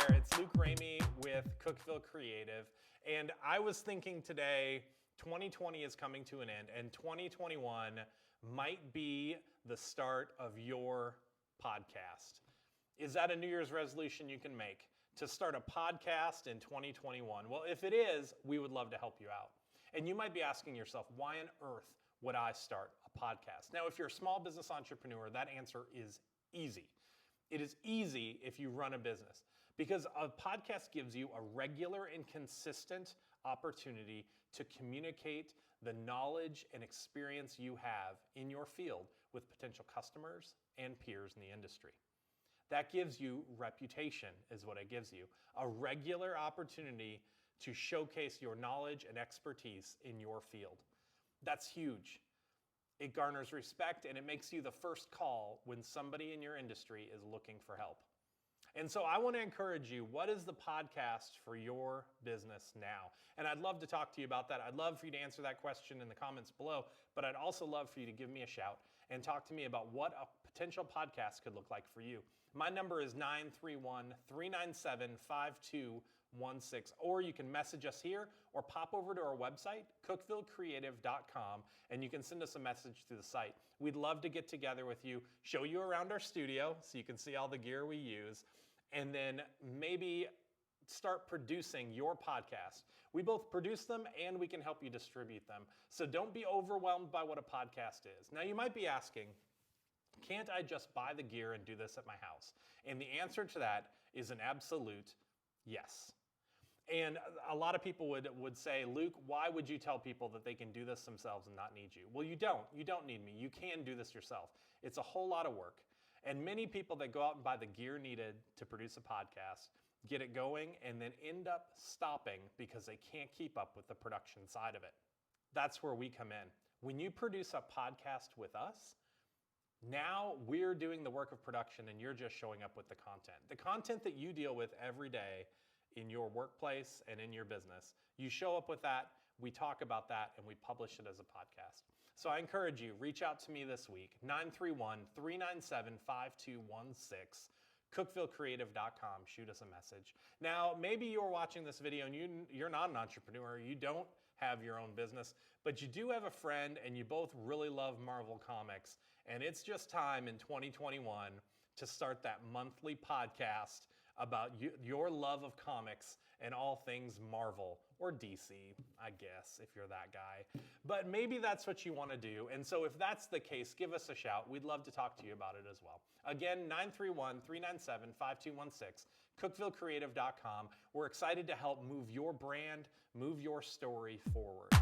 there, it's Luke Ramey with Cookeville Creative, and I was thinking today, 2020 is coming to an end, and 2021 might be the start of your podcast. Is that a New Year's resolution you can make, to start a podcast in 2021? Well, if it is, we would love to help you out. And you might be asking yourself, why on earth would I start a podcast? Now, if you're a small business entrepreneur, that answer is easy. It is easy if you run a business, because a podcast gives you a regular and consistent opportunity to communicate the knowledge and experience you have in your field with potential customers and peers in the industry. That gives you reputation, is what it gives you. A regular opportunity to showcase your knowledge and expertise in your field. That's huge. It garners respect, and it makes you the first call when somebody in your industry is looking for help. And so I want to encourage you, what is the podcast for your business now? And I'd love to talk to you about that. I'd love for you to answer that question in the comments below, but I'd also love for you to give me a shout and talk to me about what a potential podcast could look like for you. My number is 931-397-5216, or you can message us here or pop over to our website, cookvillecreative.com, and you can send us a message through the site. We'd love to get together with you, show you around our studio so you can see all the gear we use, and then maybe start producing your podcast. We both produce them and we can help you distribute them. So don't be overwhelmed by what a podcast is. Now you might be asking, can't I just buy the gear and do this at my house? And the answer to that is an absolute yes. And a lot of people would say, Luke, why would you tell people that they can do this themselves and not need you? Well, you don't. You don't need me. You can do this yourself. It's a whole lot of work. And many people that go out and buy the gear needed to produce a podcast get it going and then end up stopping because they can't keep up with the production side of it. That's where we come in. When you produce a podcast with us, now we're doing the work of production and you're just showing up with the content. The content that you deal with every day in your workplace and in your business, you show up with that, we talk about that, and we publish it as a podcast. So I encourage you, reach out to me this week, 931-397-5216, cookvillecreative.com, shoot us a message. Now, maybe you're watching this video and you're not an entrepreneur, you don't have your own business, but you do have a friend and you both really love Marvel Comics, and it's just time in 2021 to start that monthly podcast about your love of comics and all things Marvel, or DC, I guess, if you're that guy. But maybe that's what you want to do. And so if that's the case, give us a shout. We'd love to talk to you about it as well. Again, 931-397-5216, cookvillecreative.com. We're excited to help move your brand, move your story forward.